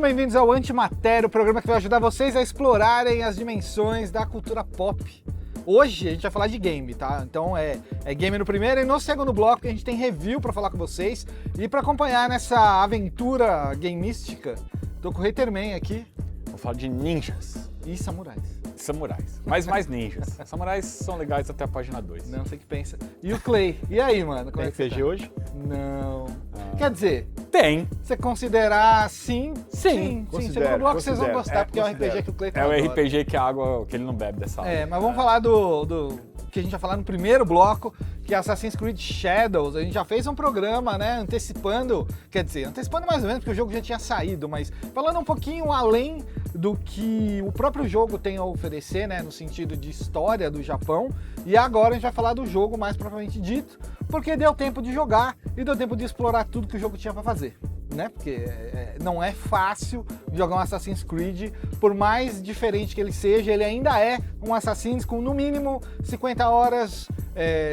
bem-vindos ao Antimatéria, o programa que vai ajudar vocês a explorarem as dimensões da cultura pop. Hoje a gente vai falar de game, tá? Então é game no primeiro e no segundo bloco a gente tem review pra falar com vocês. E pra acompanhar nessa aventura gameística, tô com o Haterman aqui. Vou falar de ninjas. E samurais. Samurais, mas mais ninjas. Samurais são legais até a página 2. Não sei o que pensa. E o Clay. E aí, mano? Como Tem é que você RPG tá? hoje? Não. Quer dizer, Tem. você considerar sim? Sim, considero, segundo bloco vocês vão considero. gostar, porque é um considero. RPG que o Clay É o adora. RPG que a água que ele não bebe dessa água. Mas vamos falar do que a gente vai falar no primeiro bloco, que é Assassin's Creed Shadows. A gente já fez um programa, né, antecipando mais ou menos, porque o jogo já tinha saído, mas falando um pouquinho além do que o próprio jogo tem a oferecer, né, no sentido de história do Japão. E agora a gente vai falar do jogo mais propriamente dito, porque deu tempo de jogar e deu tempo de explorar tudo que o jogo tinha para fazer. Né? Porque não é fácil jogar um Assassin's Creed, por mais diferente que ele seja, ele ainda é um Assassin's com no mínimo 50 horas,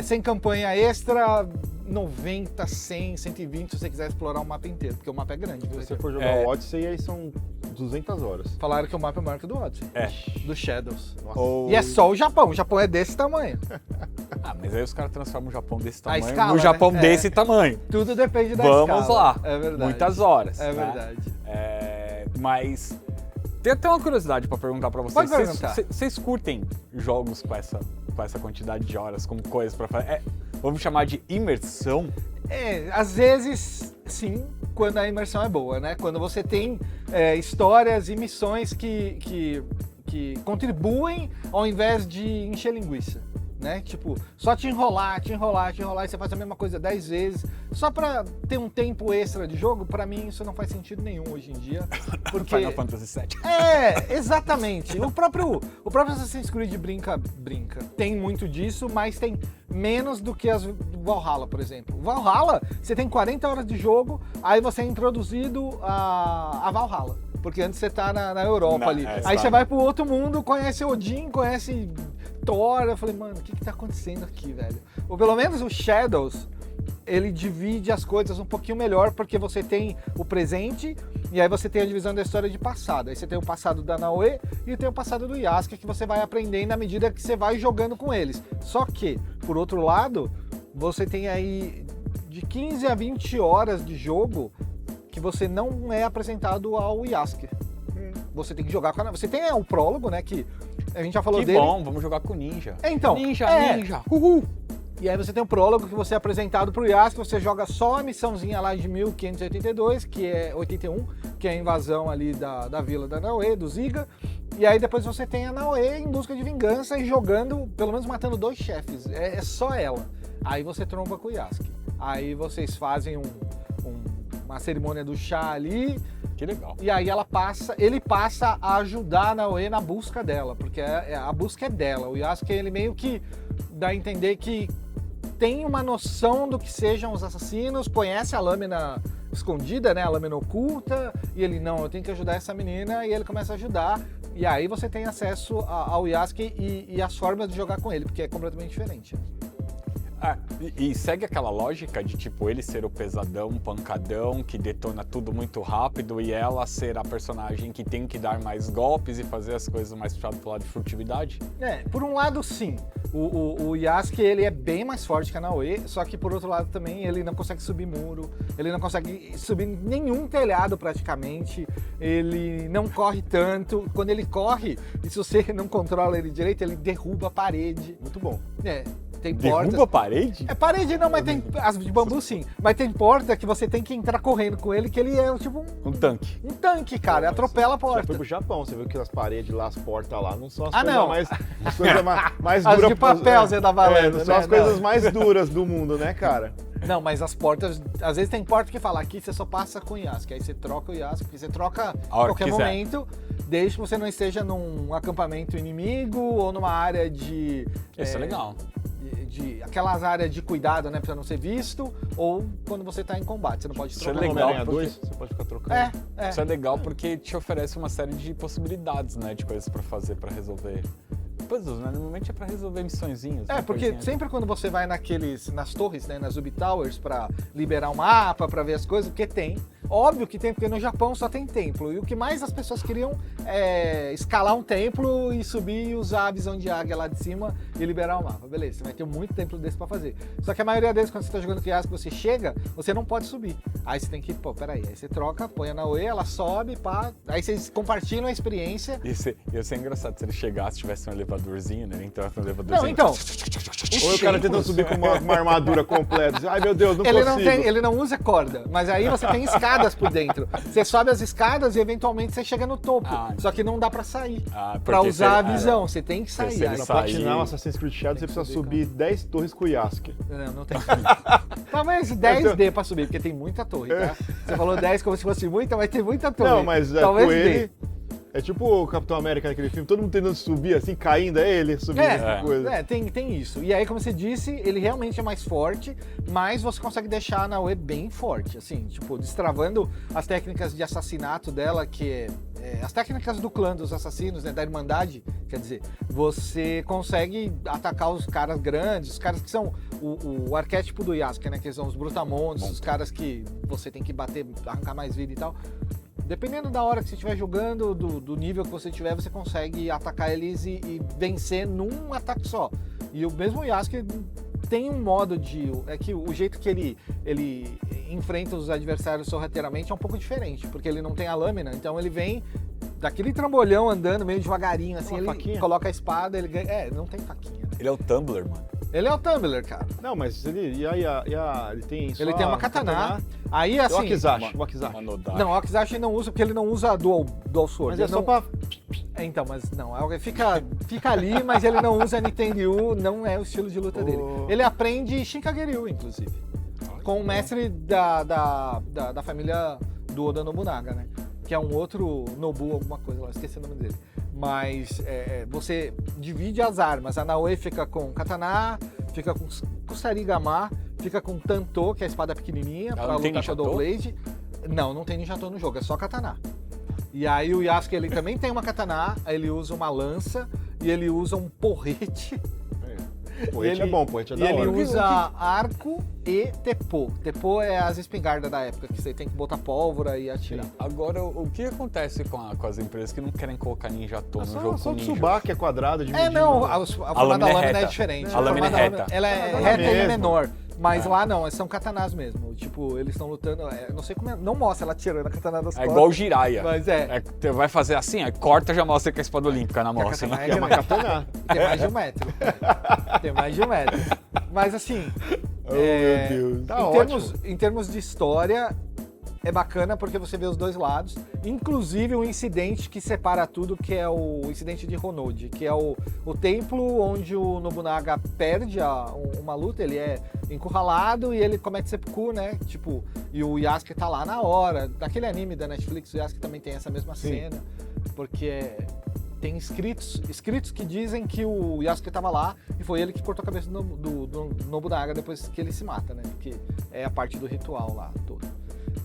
sem campanha extra, 90, 100, 120 se você quiser explorar o mapa inteiro, porque o mapa é grande. Se você for jogar o Odyssey, aí são 200 horas. Falaram que o mapa é maior que o do Odyssey, É. do Shadows. Nossa. E é só o Japão é desse tamanho. Ah, mas aí os caras transformam o Japão desse tamanho escala, no Japão né? desse tamanho. Tudo depende da escala. Vamos lá. É verdade. Muitas horas. É né? verdade. Mas tem até uma curiosidade pra perguntar pra vocês. Pode perguntar. Vocês curtem jogos com essa quantidade de horas, como coisas pra fazer? Vamos chamar de imersão? Às vezes, sim, quando a imersão é boa, né? Quando você tem histórias e missões que contribuem ao invés de encher linguiça, né? Tipo, só te enrolar, e você faz a mesma coisa 10 vezes, só pra ter um tempo extra de jogo, pra mim isso não faz sentido nenhum hoje em dia. Porque... Final Fantasy VII. Exatamente. O próprio Assassin's Creed brinca. Tem muito disso, mas tem menos do que as Valhalla, por exemplo. Valhalla, você tem 40 horas de jogo, aí você é introduzido a Valhalla. Porque antes você tá na Europa ali. Aí você vai pro outro mundo, conhece Odin, conhece Thor. Eu falei, mano, o que tá acontecendo aqui, velho? Ou pelo menos o Shadows, ele divide as coisas um pouquinho melhor, porque você tem o presente e aí você tem a divisão da história de passado. Aí você tem o passado da Naoe e tem o passado do Yasuke, que você vai aprendendo à medida que você vai jogando com eles. Só que, por outro lado, você tem aí de 15 a 20 horas de jogo que você não é apresentado ao Yasuke. Você tem que jogar com você tem o prólogo, né, que a gente já falou dele. Que bom, vamos jogar com ninja. Então, Ninja, uhul! E aí você tem o prólogo que você é apresentado pro Yasuke, você joga só a missãozinha lá de 1582, que é 81, que é a invasão ali da vila da Naoe, do Ziga. E aí depois você tem a Naoe em busca de vingança e jogando, pelo menos matando 2 chefes. É só ela. Aí você tromba com o Yasuke. Aí vocês fazem uma cerimônia do chá ali. Que legal. E aí ele passa a ajudar a Naoe na busca dela, porque a busca é dela. O Yasuke, ele meio que dá a entender que tem uma noção do que sejam os assassinos, conhece a lâmina escondida, né, a lâmina oculta, e ele, não, eu tenho que ajudar essa menina, e ele começa a ajudar, e aí você tem acesso ao Yasuke e as formas de jogar com ele, porque é completamente diferente. E segue aquela lógica de tipo ele ser o pesadão, pancadão, que detona tudo muito rápido e ela ser a personagem que tem que dar mais golpes e fazer as coisas mais puxadas pro lado de furtividade? Por um lado sim, o Yasuke ele é bem mais forte que a Naoe, só que por outro lado também ele não consegue subir muro, ele não consegue subir nenhum telhado praticamente, ele não corre tanto, quando ele corre, e se você não controla ele direito, ele derruba a parede. Muito bom. Tem portas. Derruba a parede? Parede não, mas tem as de bambu sim. Mas tem porta que você tem que entrar correndo com ele, que ele é tipo Um tanque. um tanque, cara. Atropela a Já porta. foi pro Japão, você viu que as paredes lá, as portas lá, não são as não. coisas mais As duras. de papel, você tá valendo, não são né? as coisas Não. mais duras do mundo, né, cara? Não, mas as portas... Às vezes tem porta que fala, aqui você só passa com o Yasuke. Aí você troca o Yasuke, você troca a hora qualquer que quiser. momento, desde que você não esteja num acampamento inimigo ou numa área de... Isso é legal. Aquelas áreas de cuidado, né, pra não ser visto, ou quando você tá em combate, você não pode Isso trocar. é legal, Homem-Aranha porque- 2, você pode ficar trocando. Isso é legal porque te oferece uma série de possibilidades, né, de coisas pra fazer, pra resolver. Puzzles, né? Normalmente é pra resolver missõezinhas. Porque coisinha. sempre quando você vai nas torres, né, nas Ubi Towers, pra liberar o mapa, pra ver as coisas, porque tem, Óbvio que tem, porque no Japão só tem templo. E o que mais as pessoas queriam é escalar um templo e subir e usar a visão de águia lá de cima e liberar o mapa. Beleza, você vai ter muito templo desse pra fazer. Só que a maioria deles, quando você tá jogando Kiask, você chega, você não pode subir. Aí você tem que, peraí. Aí você troca, põe a Naoe, ela sobe, pá. Aí vocês compartilham a experiência. Ia ser engraçado se ele chegasse, tivesse um elevadorzinho, né? Ele entrasse no elevadorzinho. Não, então. Ou o cara tentando subir com uma armadura completa. Ai, meu Deus, não Ele consigo. ele não usa corda, mas aí você tem escadas por dentro. Você sobe as escadas e eventualmente você chega no topo. Só que não dá pra sair. Pra porque usar a você- visão, você tem que sair. se ele Aí- Pra sair- platinar o Assassin's Creed Shadow, você precisa subir 10 torres com o Yasuke. Não tem como. Talvez 10D pra subir, porque tem muita torre, tá? Você falou 10 como se fosse muita, mas tem muita torre. Não, mas Talvez com D. ele... É tipo o Capitão América naquele filme, todo mundo tentando subir assim, caindo, é ele subindo essa coisa. Tem isso. E aí, como você disse, ele realmente é mais forte, mas você consegue deixar a Naoe bem forte, assim, tipo, destravando as técnicas de assassinato dela, que as técnicas do clã dos assassinos, né, da Irmandade, quer dizer, você consegue atacar os caras grandes, os caras que são o arquétipo do Yasuke, né, que são os brutamontes, os caras que você tem que bater, arrancar mais vida e tal. Dependendo da hora que você estiver jogando, do nível que você tiver, você consegue atacar eles e vencer num ataque só. E o mesmo Yasuke tem um modo de... É que o jeito que ele enfrenta os adversários sorrateiramente é um pouco diferente, porque ele não tem a lâmina, então ele vem daquele trambolhão andando meio devagarinho, assim, ele faquinha. coloca a espada, ele ganha... não tem faquinha. Né? Ele é o Tumblr, mano. Ele é o Tumblr, cara. Não, mas ele ele tem só Ele tem uma katana. Aí, assim... O Akizashi, o Akizashi. Manodashi. Não, o Akizashi não usa, porque ele não usa dual sword. Mas é Ele só não... pra... Então, mas não, fica ali, mas ele não usa Nintendo, não é o estilo de luta dele. Ele aprende Shinkagiryu, inclusive, com o mestre da família do Oda Nobunaga, né? Que é um outro Nobu, alguma coisa lá, esqueci o nome dele. Mas você divide as armas, a Naoe fica com Katana, fica com Kusarigama, fica com Tanto, que é a espada pequenininha, pra não tem lutar Shadow Ninjato? Blade. Não tem Ninjato no jogo, é só Katana. E aí o Yasuke, ele também tem uma katana, ele usa uma lança e ele usa um porrete. Porrete é bom, porrete é E da ele hora. usa arco e tepô. Tepô é as espingardas da época, que você tem que botar pólvora e atirar. Agora, o que acontece com as empresas que não querem colocar Ninjato no jogo Só com o ninja? Tsubaki é quadrado, dividido. Não, a forma da lâmina é reta. diferente. A lâmina é forma da reta. Ela é Ela reta e mesmo. menor. Mas lá não, são katanas mesmo. Tipo, eles estão lutando. Não sei como é. Não mostra ela tirando a katana das É costas. igual o Jiraiya. Mas Vai fazer assim, aí corta já mostra com a espada olímpica na mão. a Assim. katana É uma grande. katana. Tem mais de 1 metro. Tem mais de 1 metro. Mas assim. Oh, meu Deus. Tá ótimo. Em termos de história, é bacana porque você vê os dois lados. Inclusive o incidente que separa tudo, que é o incidente de Honnoji, que é o templo onde o Nobunaga perde uma luta, ele é encurralado e ele comete seppuku, né? Tipo, e o Yasuke tá lá na hora. Naquele anime da Netflix, o Yasuke também tem essa mesma cena, porque tem escritos que dizem que o Yasuke tava lá e foi ele que cortou a cabeça do Nobunaga depois que ele se mata, né? Porque é a parte do ritual lá todo.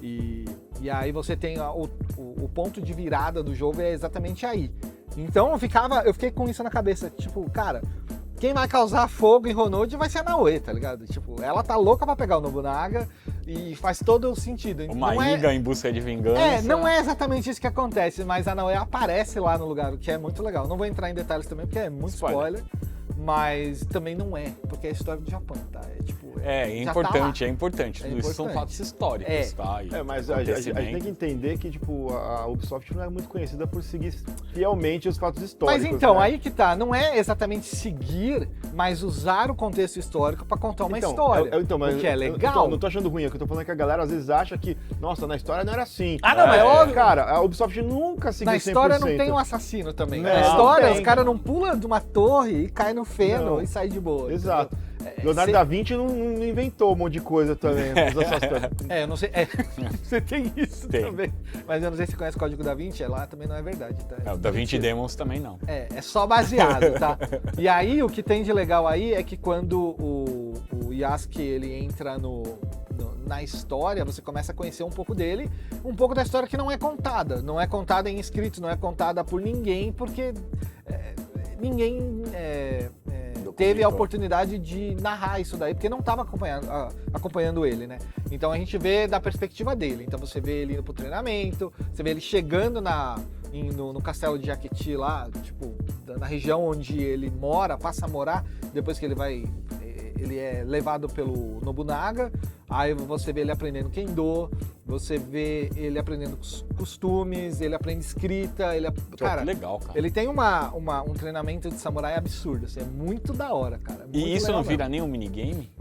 E aí você tem o ponto de virada do jogo é exatamente aí. Então eu fiquei com isso na cabeça, tipo, cara, quem vai causar fogo em Honnoji vai ser a Naoe, tá ligado? Tipo, ela tá louca pra pegar o Nobunaga e faz todo o sentido. Uma Não Iga em busca de vingança. não é exatamente isso que acontece, mas a Naoe aparece lá no lugar, o que é muito legal. Não vou entrar em detalhes também, porque é muito spoiler. Mas também não é, porque é a história do Japão, tá? É já importante, tá lá. é importante. Tudo isso são importante. fatos históricos, tá? E Mas a gente tem que entender que, tipo, a Ubisoft não é muito conhecida por seguir fielmente os fatos históricos. Mas então, né? aí que tá, não é exatamente seguir, mas usar o contexto histórico pra contar uma história. Mas o que é legal. Então, não tô achando ruim, é que eu tô falando que a galera às vezes acha que, nossa, na história não era assim. Ah, não, mas é óbvio. Cara, a Ubisoft nunca seguiu 100%. Na história não tem um assassino também. Não, Na história, não tem. os caras não pulam de uma torre e caem no feno Não. e saem de boa. Exato. entendeu? Leonardo da Vinci não inventou um monte de coisa também. Os assassinos. Eu não sei. Você tem isso Tem. também. Mas eu não sei se você conhece o Código da Vinci, lá também não é verdade, tá? o Da Vinci Demons também não. É só baseado, tá? E aí, o que tem de legal aí é que quando o Yasuke, ele entra na história, você começa a conhecer um pouco dele, um pouco da história que não é contada. Não é contada em escritos, não é contada por ninguém, porque ninguém teve a oportunidade de narrar isso daí, porque não estava acompanhando ele, né? Então a gente vê da perspectiva dele. Então você vê ele indo pro treinamento, você vê ele chegando no castelo de Akechi lá, tipo, na região onde ele mora, passa a morar, depois que ele é levado pelo Nobunaga, aí você vê ele aprendendo Kendo, você vê ele aprendendo costumes, ele aprende escrita, cara, legal, cara. Ele tem um treinamento de samurai absurdo, assim, é muito da hora, cara. Muito E isso legal não vira mesmo. nem um minigame?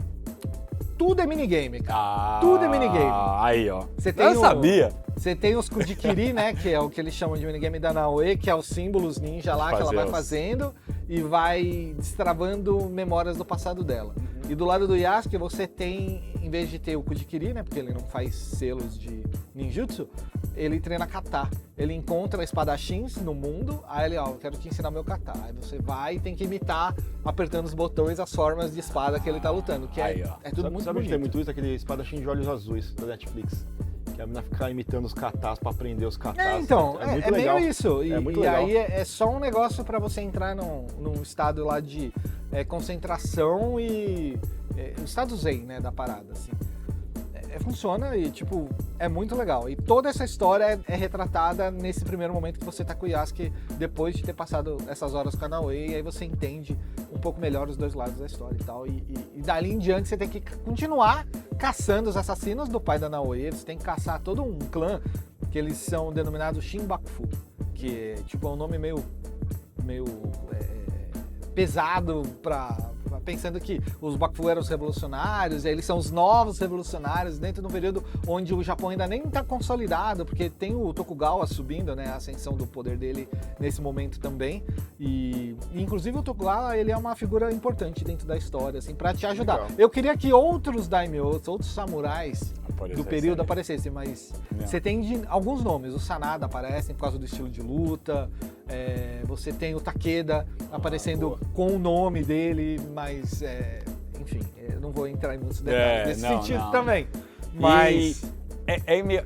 Tudo é minigame, cara. Tudo é minigame. Aí, ó. Você tem Eu sabia. Você tem os Kudikiri, né, que é o que eles chamam de minigame da Naoe, que é os símbolos ninja lá que ela vai fazendo e vai destravando memórias do passado dela. E do lado do Yasuke você tem, em vez de ter o Kudikiri, né, porque ele não faz selos de ninjutsu, ele treina kata. Ele encontra espadachins no mundo, aí ele, ó, eu quero te ensinar meu kata. Aí você vai e tem que imitar, apertando os botões, as formas de espada que ele tá lutando, que Aí, é tudo Sabe, muito sabe onde bonito. tem muito isso? Aquele espadachim de olhos azuis da Netflix. Que a menina fica imitando os katas pra aprender os katas. Então, muito é legal. meio isso. É muito E legal. aí é só um negócio pra você entrar num estado lá de concentração e o estado zen, né, da parada, assim. Funciona e, tipo, é muito legal. E toda essa história é retratada nesse primeiro momento que você tá com o Yasuke, depois de ter passado essas horas com a Naoe, e aí você entende um pouco melhor os dois lados da história e tal. E dali em diante você tem que continuar caçando os assassinos do pai da Naoe, você tem que caçar todo um clã, que eles são denominados Shinbakufu, que é, tipo, é um nome meio pesado pensando que os Bakufu eram os revolucionários, e aí eles são os novos revolucionários dentro de um período onde o Japão ainda nem está consolidado, porque tem o Tokugawa subindo, né, a ascensão do poder dele nesse momento também, e inclusive o Tokugawa, ele é uma figura importante dentro da história, assim, para te ajudar. Legal. Eu queria que outros daimyos, outros samurais do período aí. aparecessem, mas Não. você tem alguns nomes, o Sanada aparecem por causa do estilo de luta, você tem o Takeda aparecendo boa. com o nome dele, mas enfim, eu não vou entrar em muitos detalhes nesse sentido também. Mas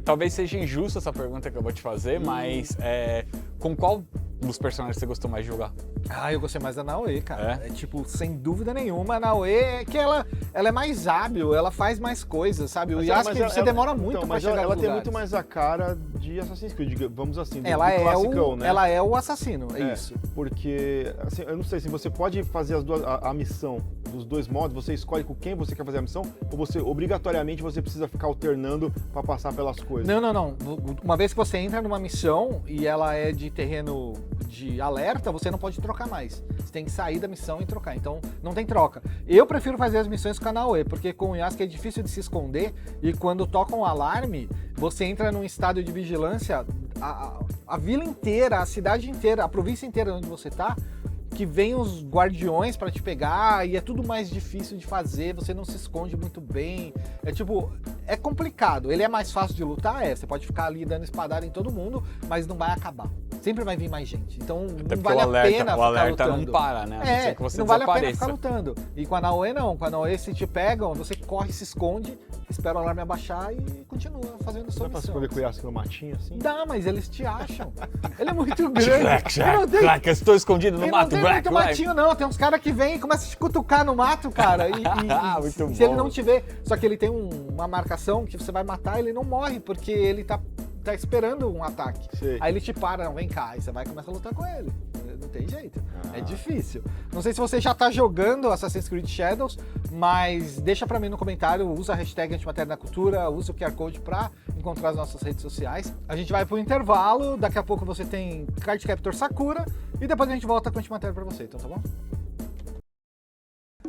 talvez seja injusta essa pergunta que eu vou te fazer, mas com qual dos personagens você gostou mais de jogar? eu gostei mais da Naoe, cara. Tipo, sem dúvida nenhuma, a Naoe é que ela é mais hábil, ela faz mais coisas, sabe? O Yasuke você demora muito pra mas chegar ela nos tem lugares. muito mais a cara de Assassin's Creed, vamos assim, do Classicão, né? Ela é o assassino, é isso. Porque, assim, eu não sei, se você pode fazer a missão dos dois modos, você escolhe com quem você quer fazer a missão, ou você, obrigatoriamente, você precisa ficar alternando pra passar pelas coisas? Não. Uma vez que você entra numa missão e ela é de terreno de alerta, você não pode trocar mais. Você tem que sair da missão e trocar. Então, não tem troca. Eu prefiro fazer as missões com a Naoe, porque com o Yasuke é difícil de se esconder e quando toca um alarme, você entra num estado de vigilância, a vila inteira, a cidade inteira, a província inteira onde você tá, que vem os guardiões pra te pegar e é tudo mais difícil de fazer, você não se esconde muito bem. É complicado. Ele é mais fácil de lutar? Você pode ficar ali dando espadada em todo mundo, mas não vai acabar. Sempre vai vir mais gente. Então Até não vale a pena o ficar alerta lutando. não para, né? A não ser que você não vale a pena desapareça. ficar lutando. E com a Naoe não. Com a Naoe, se te pegam, você corre, se esconde, espera o alarme abaixar e continua fazendo sua Dá pra missão. escolher com o Yasuke no matinho, assim? Dá, mas eles te acham. Ele é muito grande. Crack, eu estou escondido no Ele mato, não tem muito matinho, não. Tem uns caras que vêm e começam a te cutucar no mato, cara. Muito se ele bom. não te vê. Só que ele tem uma marcação que você vai matar, ele não morre, porque ele tá esperando um ataque. Sei. Aí ele te para, não, vem cá. Aí você vai começar a lutar com ele. Não tem jeito. É difícil. Não sei se você já tá jogando Assassin's Creed Shadows, mas deixa pra mim no comentário, usa a hashtag Antimatéria na Cultura, usa o QR Code pra encontrar as nossas redes sociais. A gente vai pro intervalo, daqui a pouco você tem Card Captor Sakura e depois a gente volta com a Antimatéria pra você, então tá bom?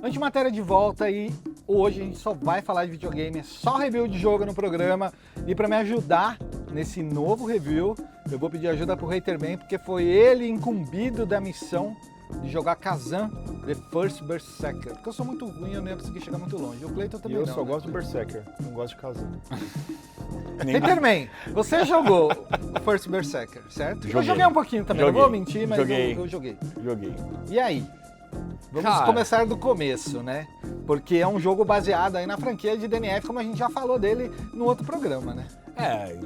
Antimatéria de volta e hoje a gente só vai falar de videogame, é só review de jogo no programa. E para me ajudar nesse novo review, eu vou pedir ajuda pro Haterman, porque foi ele incumbido da missão de jogar Kazan The First Berserker. Porque eu sou muito ruim, eu não ia conseguir chegar muito longe. O Cleiton E também eu não, só né? gosto do Berserker, não gosto de Kazan. Haterman, você jogou First Berserker, certo? Eu Joguei. joguei um pouquinho também, não Joguei. vou mentir, mas Joguei. eu joguei. Joguei. E aí? Vamos Cara. começar do começo, né? Porque é um jogo baseado aí na franquia de DNF, como a gente já falou dele no outro programa, né?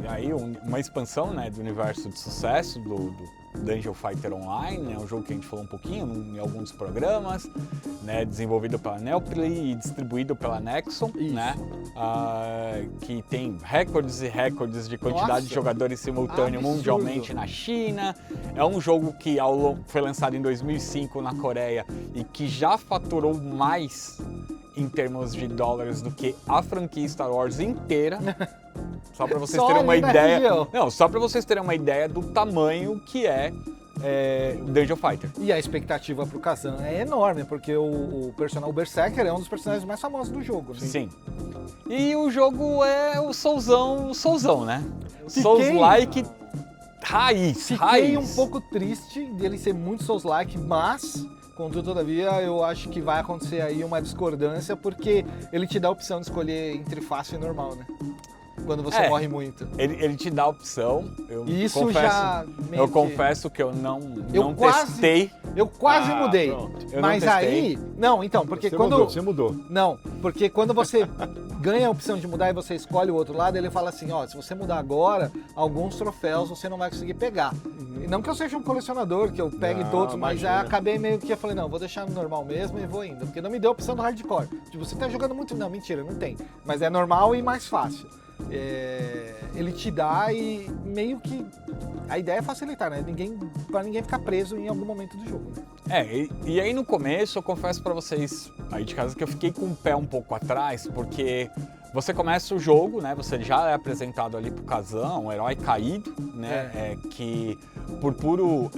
E aí uma expansão, né, do universo de sucesso do Dungeon Fighter Online, é um jogo que a gente falou um pouquinho em alguns programas, né, desenvolvido pela Neoplay e distribuído pela Nexon, né, que tem recordes e recordes de quantidade de jogadores simultâneos mundialmente na China. É um jogo que foi lançado em 2005 na Coreia e que já faturou mais em termos de dólares do que a franquia Star Wars inteira. Só para vocês terem uma ideia. Não, só para vocês terem uma ideia do tamanho que é Dungeon Fighter. E a expectativa pro Kazan é enorme, porque o Berserker é um dos personagens mais famosos do jogo. Né? Sim. E o jogo é o Soulzão, né? Souls-like raiz. Fiquei um pouco triste dele ser muito Souls-like, mas... Contudo, todavia, eu acho que vai acontecer aí uma discordância, porque ele te dá a opção de escolher entre fácil e normal, né? Quando você morre muito. Ele te dá a opção. Confesso que eu não testei. Eu quase mudei. Mas aí... Não, então, porque Você mudou. Não, porque quando você ganha a opção de mudar e você escolhe o outro lado, ele fala assim, ó, se você mudar agora, alguns troféus você não vai conseguir pegar. E não que eu seja um colecionador, que eu pegue todos, mas já acabei meio que, eu falei, não, vou deixar no normal mesmo e vou indo. Porque não me deu a opção do hardcore. Tipo, você tá jogando muito... Não, mentira, não tem. Mas é normal e mais fácil. Ele te dá e meio que a ideia é facilitar, né? Pra ninguém ficar preso em algum momento do jogo, né? E aí no começo eu confesso pra vocês aí de casa que eu fiquei com o pé um pouco atrás, porque você começa o jogo, né? Você já é apresentado ali pro Kazan, um herói caído, né? Que por puro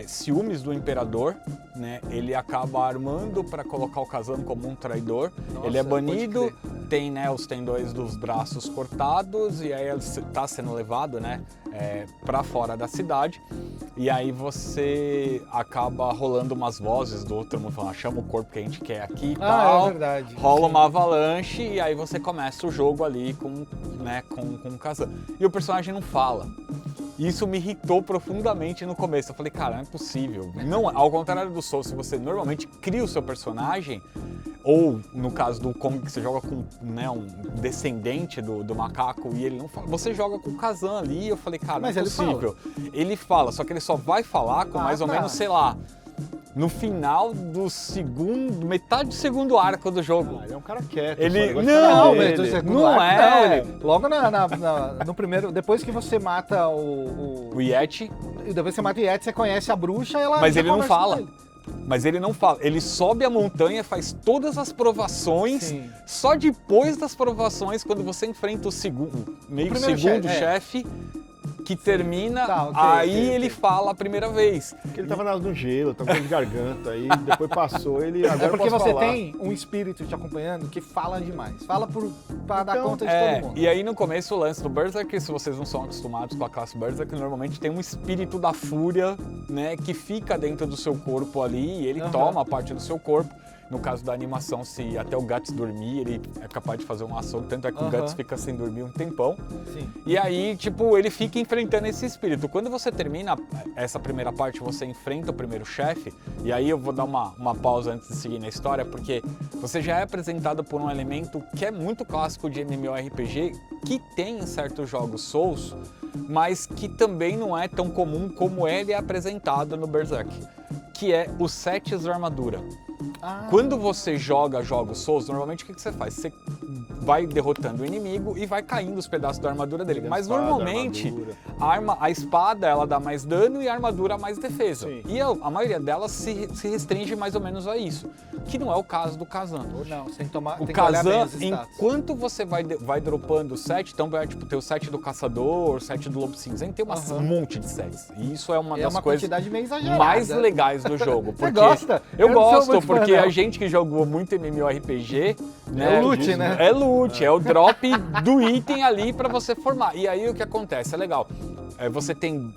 ciúmes do imperador, né? Ele acaba armando para colocar o Kazan como um traidor. Nossa, ele é banido, tem, né, os tendões dos braços cortados e aí ele tá sendo levado, né, para fora da cidade. E aí você acaba rolando umas vozes do outro mundo falando, chama o corpo que a gente quer aqui e tal. É verdade. Rola uma avalanche e aí você começa o jogo ali com o Kazan. E o personagem não fala. Isso me irritou profundamente no começo. Eu falei, cara, não é possível. Não, ao contrário do Souls, se você normalmente cria o seu personagem, ou no caso do Kong, que você joga com, né, um descendente do macaco e ele não fala, você joga com o Kazan ali. Eu falei, cara, não é possível. Ele fala, só que ele só vai falar com mais ou menos, sei lá, no final do metade do segundo arco do jogo. Ele é um cara quieto. Ele logo no primeiro, depois que você mata o Yeti. Depois que você mata o Yeti, você conhece a bruxa, ela. Mas ele não fala. Mas ele não fala. Ele sobe a montanha, faz todas as provações. Sim. Só depois das provações, quando você enfrenta o segundo chefe. Que termina, ele fala a primeira vez. Porque ele tava no gelo, tava com de garganta, aí depois passou, ele agora é porque você tem um espírito te acompanhando que fala demais. Fala pra dar conta de todo mundo. E aí no começo o lance do Berserk, se vocês não são acostumados com a classe Berserk, normalmente tem um espírito da fúria, né, que fica dentro do seu corpo ali e ele toma a parte do seu corpo. No caso da animação, se até o Guts dormir, ele é capaz de fazer um açougue, tanto é que o Guts fica sem dormir um tempão. Sim. E aí, tipo, ele fica enfrentando esse espírito. Quando você termina essa primeira parte, você enfrenta o primeiro chefe, e aí eu vou dar uma pausa antes de seguir na história, porque você já é apresentado por um elemento que é muito clássico de MMORPG, que tem em certos jogos Souls, mas que também não é tão comum como ele é apresentado no Berserk, que é os sets de armadura. Quando você joga jogos Souls, normalmente o que você faz? Você vai derrotando o inimigo e vai caindo os pedaços da armadura dele. Mas normalmente a espada ela dá mais dano e a armadura mais defesa. Sim. E a maioria delas se restringe mais ou menos a isso. Que não é o caso do Kazan. Não, você tem que tomar. O Kazan, enquanto você vai dropando o set, então vai tipo, ter o set do caçador, o set do lobo cinzento, tem um monte de sets. E isso é uma das coisas mais legais do jogo. Você gosta? Eu gosto, porque a gente que jogou muito MMORPG, né? É o loot, né? É loot, é o drop do item ali pra você formar. E aí o que acontece? É legal. Você tem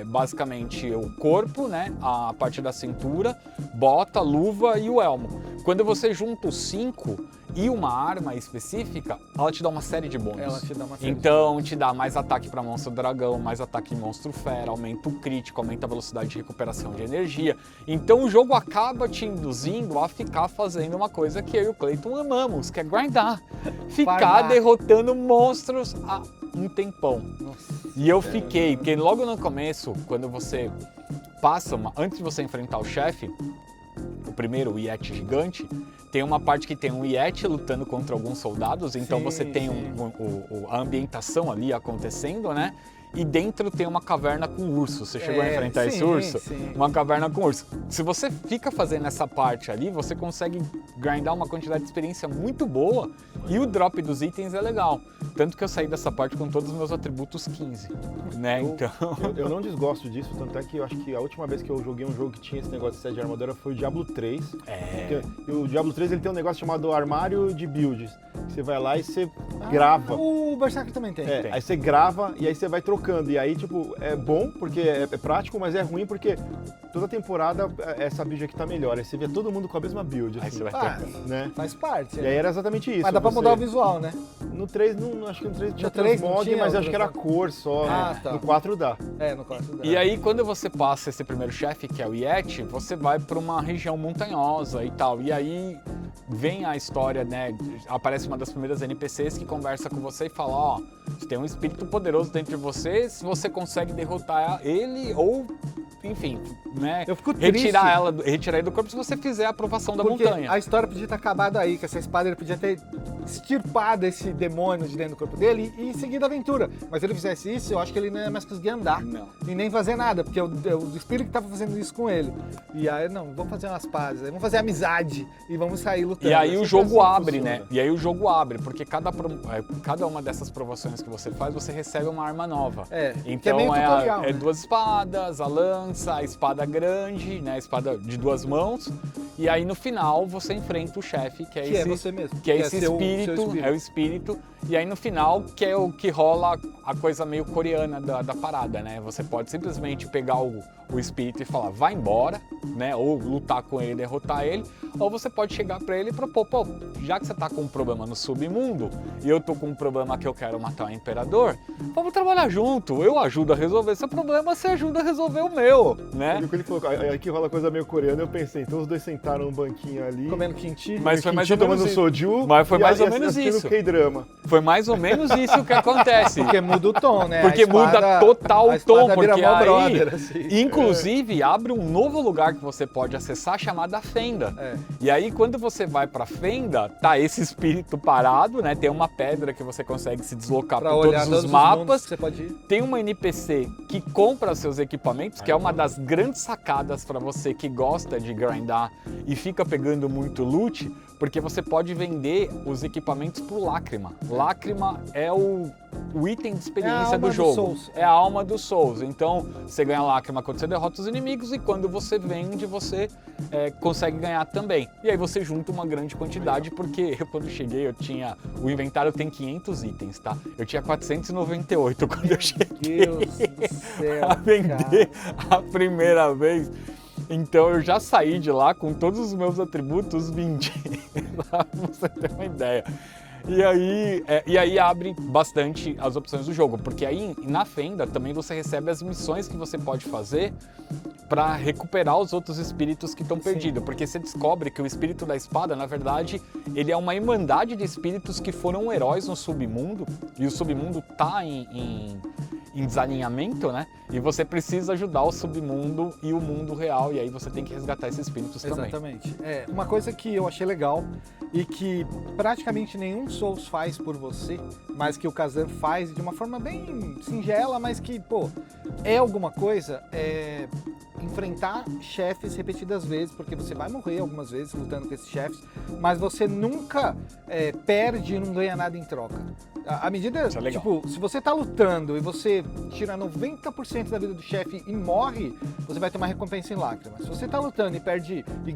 basicamente o corpo, né? A parte da cintura, bota, luva e o elmo. Quando você junta os 5 e uma arma específica, ela te dá uma série de bônus. Então te dá mais ataque para monstro dragão, mais ataque em monstro fera, aumenta o crítico, aumenta a velocidade de recuperação de energia. Então o jogo acaba te induzindo a ficar fazendo uma coisa que eu e o Clayton amamos, que é grindar. Ficar derrotando monstros há um tempão. Nossa. E eu fiquei, porque logo no começo, quando você antes de você enfrentar o chefe, o primeiro, o Yeti gigante, tem uma parte que tem um Yeti lutando contra alguns soldados, então Sim, você tem a ambientação ali acontecendo, né? E dentro tem uma caverna com urso. Você chegou a enfrentar esse urso? Sim. Uma caverna com urso. Se você fica fazendo essa parte ali, você consegue grindar uma quantidade de experiência muito boa e o drop dos itens é legal. Tanto que eu saí dessa parte com todos os meus atributos 15, né? Então... Eu não desgosto disso, tanto é que eu acho que a última vez que eu joguei um jogo que tinha esse negócio de set de armadura foi o Diablo 3. E o Diablo 3 ele tem um negócio chamado armário de builds. Você vai lá e você grava. O Berserk também tem. Aí você grava e aí você vai trocando. E aí, tipo, é bom porque é prático, mas é ruim porque toda temporada essa build aqui tá melhor. Aí você vê todo mundo com a mesma build, Aí assim, você vai trocando. né? Faz parte. E aí era exatamente isso. Mas dá pra mudar o visual, né? No 3, acho que no 3 tinha No 3 não transmog, tinha mas o acho que era cor só. tá. No 4 dá. No 4 dá. E aí, quando você passa esse primeiro chefe, que é o Yeti, você vai para uma região montanhosa e tal. E aí vem a história, né? Aparece uma das primeiras NPCs que conversa com você e fala, ó, você tem um espírito poderoso dentro de você, se você consegue derrotar ele ou, enfim, né? Eu fico triste. Retirar ele do corpo se você fizer a aprovação da Porque montanha. a história podia ter acabado aí, que essa espada ele podia ter extirpado esse demônio de dentro do corpo dele e seguido a aventura. Mas se ele fizesse isso, eu acho que ele não ia mais conseguir andar. Não. E nem fazer nada, porque o espírito que tava fazendo isso com ele. E aí, não, vamos fazer umas pazes, vamos fazer amizade e vamos sair lutando. E aí o jogo assim abre, funciona. né? E aí o jogo abre, porque cada uma dessas provações que você faz, você recebe uma arma nova. que é Então meio tutorial, né? duas espadas, a lança, a espada grande, né? A espada de duas mãos. E aí no final você enfrenta o chefe, que é Que é esse, você mesmo. que é Que é esse seu espírito, espírito. é o espírito. E aí no final que é o que rola a coisa meio coreana da parada, né? Você pode simplesmente pegar o espírito e falar, vai embora, né? Ou lutar com ele, derrotar ele. Ou você pode chegar pra ele e propor, pô, já que você tá com um problema no submundo e eu tô com um problema que eu quero matar o imperador, vamos trabalhar junto. Eu ajudo a resolver seu problema, você ajuda a resolver o meu, né? Quando ele falou, aqui rola coisa meio coreana, eu pensei, então os dois sentaram num banquinho ali. Comendo kimchi. Mas foi mais ou tomando menos isso. soju. Mas foi e mais ou aí menos assistindo isso. K-drama. Foi mais ou menos isso que acontece. Porque muda o tom, né? Porque A espada- muda total a o espada tom, vira porque mó aí, brother, assim. inclusive, abre um novo lugar que você pode acessar chamada Fenda. É. E aí, quando você vai pra Fenda, tá esse espírito parado, né? Tem uma pedra que você consegue se deslocar Pra por olhar todos os mundos mapas. que você pode ir. Tem uma NPC que compra seus equipamentos, que é uma das grandes sacadas para você que gosta de grindar e fica pegando muito loot, porque você pode vender os equipamentos por lágrima. Lágrima é o item de experiência alma do jogo. Souls. É a alma dos Souls. Então, você ganha lágrima quando você derrota os inimigos e quando você vende, você consegue ganhar também. E aí você junta uma grande quantidade, porque eu quando cheguei, o inventário tem 500 itens, tá? Eu tinha 498 quando eu cheguei. Deus do céu, a vender cara. a primeira vez. Então eu já saí de lá com todos os meus atributos 20, pra você ter uma ideia. E aí abre bastante as opções do jogo, porque aí na Fenda também você recebe as missões que você pode fazer para recuperar os outros espíritos que estão perdidos, porque você descobre que o espírito da espada, na verdade, ele é uma irmandade de espíritos que foram heróis no submundo, e o submundo tá em desalinhamento, né? E você precisa ajudar o submundo e o mundo real, e aí você tem que resgatar esses espíritos também. Exatamente. Uma coisa que eu achei legal e que praticamente nenhum Souls faz por você, mas que o Kazan faz de uma forma bem singela, mas que, pô, é alguma coisa, é enfrentar chefes repetidas vezes, porque você vai morrer algumas vezes lutando com esses chefes, mas você nunca perde e não ganha nada em troca. À medida, Isso é legal. tipo, se você tá lutando e você tira 90% da vida do chefe e morre, você vai ter uma recompensa em lágrimas. Se você tá lutando e perde e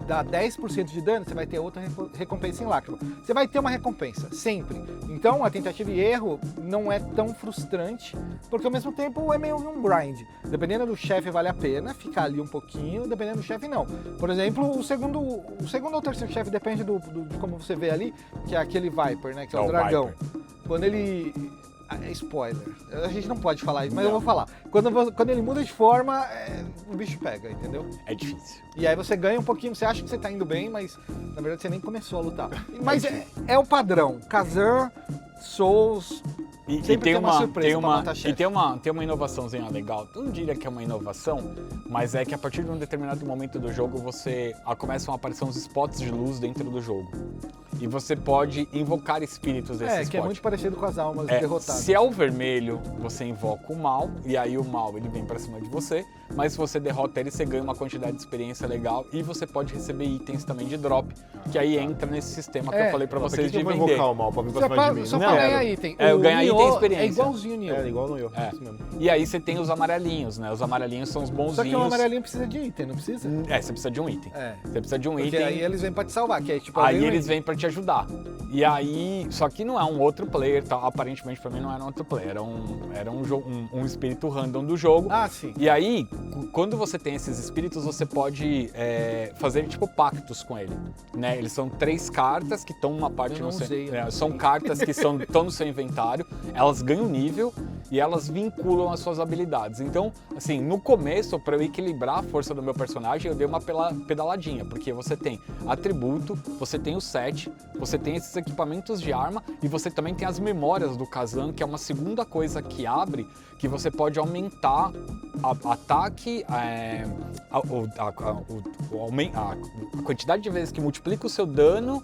dá 10% de dano, você vai ter outra recompensa em lágrima. Você vai ter uma recompensa, sempre. Então, a tentativa e erro não é tão frustrante, porque ao mesmo tempo é meio um grind. Dependendo do chefe, vale a pena ficar ali um pouquinho, dependendo do chefe, não. Por exemplo, o segundo ou terceiro chefe, depende de como você vê ali, que é aquele Viper, né, que é o dragão. Viper. Quando ele... Spoiler. A gente não pode falar isso, mas eu vou falar. Quando ele muda de forma, o bicho pega, entendeu? É difícil. E aí você ganha um pouquinho, você acha que você tá indo bem, mas na verdade você nem começou a lutar. Mas é o padrão. Kazan, Souls, E Sempre tem uma surpresa tem pra uma, matar chefe. e tem uma inovaçãozinha legal. Eu não diria que é uma inovação, mas é que a partir de um determinado momento do jogo começam a aparecer uns spots de luz dentro do jogo. E você pode invocar espíritos desses spots. Que é muito parecido com as almas derrotadas. Se é o vermelho, você invoca o mal, e aí o mal ele vem pra cima de você, mas se você derrota ele, você ganha uma quantidade de experiência legal e você pode receber itens também de drop, que aí entra nesse sistema que eu falei pra vocês de eu vou vender. invocar o mal pra vir pra cima de mim? Só Não, pra ganhar item. eu ganhar item e Nioh experiência. É igualzinho o Nioh. É, igual no Nioh. É. Isso mesmo. E aí você tem os amarelinhos, né? Os amarelinhos são os bonzinhos. Só que o amarelinho precisa de item, não precisa? Você precisa de um item. É. Você precisa de um Porque item. aí eles vêm pra te salvar, que é tipo... Aí eles vêm pra te ajudar. E aí, só que não é um outro player, tá? Aparentemente pra mim não era um outro player, era um espírito random do jogo. Ah, sim. E aí, quando você tem esses espíritos, você pode fazer tipo pactos com ele, né? Eles são 3 cartas que estão numa parte Eu não no seu, usei, eu não são sei. cartas que estão no seu inventário, elas ganham nível e elas vinculam as suas habilidades. Então, assim, no começo, para eu equilibrar a força do meu personagem, eu dei uma pedaladinha, porque você tem atributo, você tem o set, você tem esses equipamentos de arma e você também tem as memórias do Kazan, que é uma segunda coisa que abre, que você pode aumentar ataque, a quantidade de vezes que multiplica o seu dano,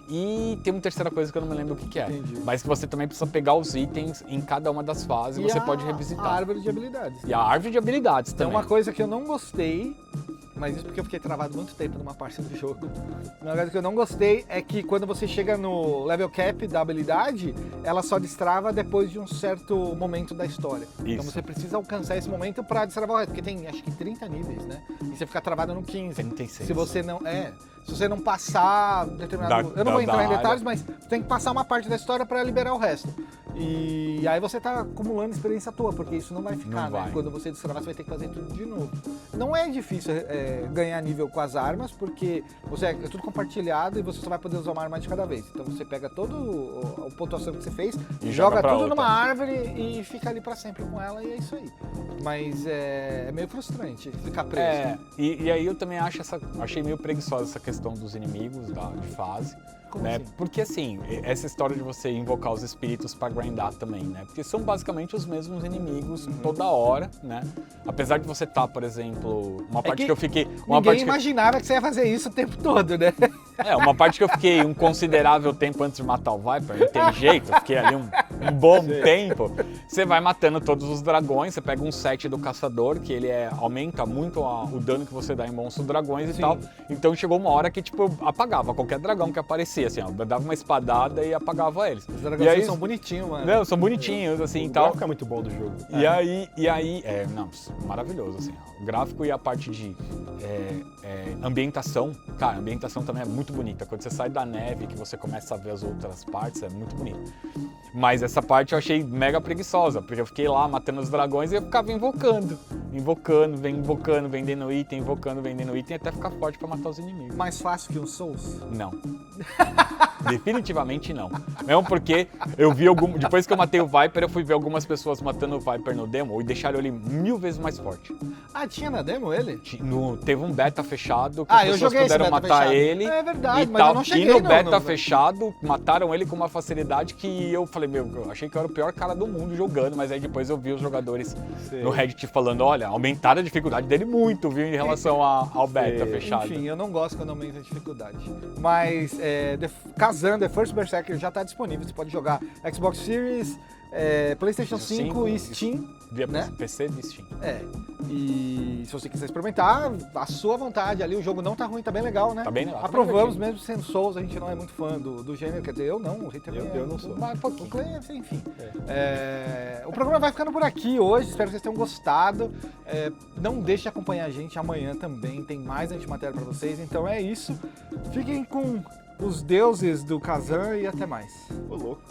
e tem uma terceira coisa que eu não me lembro o que é. Entendi. Mas que você também precisa pegar os itens em cada uma das fases e você pode revisitar. A árvore de habilidades. E a árvore de habilidades Tem também. uma coisa que eu não gostei, mas isso porque eu fiquei travado muito tempo numa parte do jogo. Uma coisa que eu não gostei é que quando você chega no level cap da habilidade, ela só destrava depois de um certo momento da história. Então Isso. você precisa alcançar esse momento pra destravar o resto, porque tem acho que 30 níveis, né? E você fica travado no 15. 36. Se você não se você não passar determinado, eu não vou entrar em área. detalhes, mas você tem que passar uma parte da história pra liberar o resto. E aí você tá acumulando experiência à toa, porque isso não vai ficar, Não né? vai. Quando você destravar, você vai ter que fazer tudo de novo. Não é difícil ganhar nível com as armas, porque é tudo compartilhado e você só vai poder usar uma arma de cada vez. Então você pega toda a pontuação que você fez, E joga joga pra tudo outra. numa árvore e fica ali pra sempre com ela, e é isso aí. Mas é meio frustrante ficar preso. E aí eu também achei meio preguiçosa essa questão dos inimigos de fase. Como Né? assim? Porque assim, essa história de você invocar os espíritos pra grindar também, né? Porque são basicamente os mesmos inimigos toda hora, né? Apesar de você estar, por exemplo, uma parte que eu fiquei... Ninguém imaginava que você ia fazer isso o tempo todo, né? Uma parte que eu fiquei um considerável tempo antes de matar o Viper, não tem jeito, eu fiquei ali um bom tempo. Você vai matando todos os dragões, você pega um set do caçador, que ele aumenta muito o dano que você dá em monstros dragões e Sim. tal. Então chegou uma hora que, tipo, eu apagava qualquer dragão que aparecia, assim, ó, eu dava uma espadada e apagava eles. Os E dragões aí, são bonitinhos, mano. não, são bonitinhos, assim, e O tal. gráfico é muito bom do jogo. E aí, não, maravilhoso, assim, ó. O gráfico e a parte de ambientação, cara, a ambientação também é muito bonita. Quando você sai da neve, que você começa a ver as outras partes, é muito bonito. Mas essa parte eu achei mega preguiçosa, porque eu fiquei lá matando os dragões e eu ficava invocando, vendendo item, vendendo item, até ficar forte pra matar os inimigos. Mais fácil que um Souls? Não. Definitivamente não. Mesmo porque eu vi depois que eu matei o Viper, eu fui ver algumas pessoas matando o Viper no demo e deixaram ele 1000 vezes mais forte. Ah, tinha na demo ele? Teve um beta fechado que Ah, as eu pessoas joguei esse puderam beta matar fechado. ele. É verdade, e mas tal. eu não cheguei E no no- beta no- fechado, mataram ele com uma facilidade que eu falei, eu achei que eu era o pior cara do mundo jogando, mas aí depois eu vi os jogadores Sei. no Reddit falando, olha, aumentaram a dificuldade dele muito, viu, em relação ao beta fechado. Enfim, eu não gosto quando aumenta a dificuldade. Mas Kazan, The First Berserker já tá disponível. Você pode jogar Xbox Series, PlayStation 5 e Steam. Via né? PC e Steam. E se você quiser experimentar, a sua vontade ali. O jogo não tá ruim, tá bem legal, né? Tá bem legal. Aprovamos, mesmo sendo Souls, a gente não é muito fã do gênero. Quer dizer, eu não, o Rei também Eu não sou. Mas, pouquinho. Enfim. O programa vai ficando por aqui hoje. Espero que vocês tenham gostado. Não deixe de acompanhar a gente amanhã também. Tem mais antimatéria pra vocês. Então é isso. Fiquem com os deuses do Kazan e até mais. Ô, louco.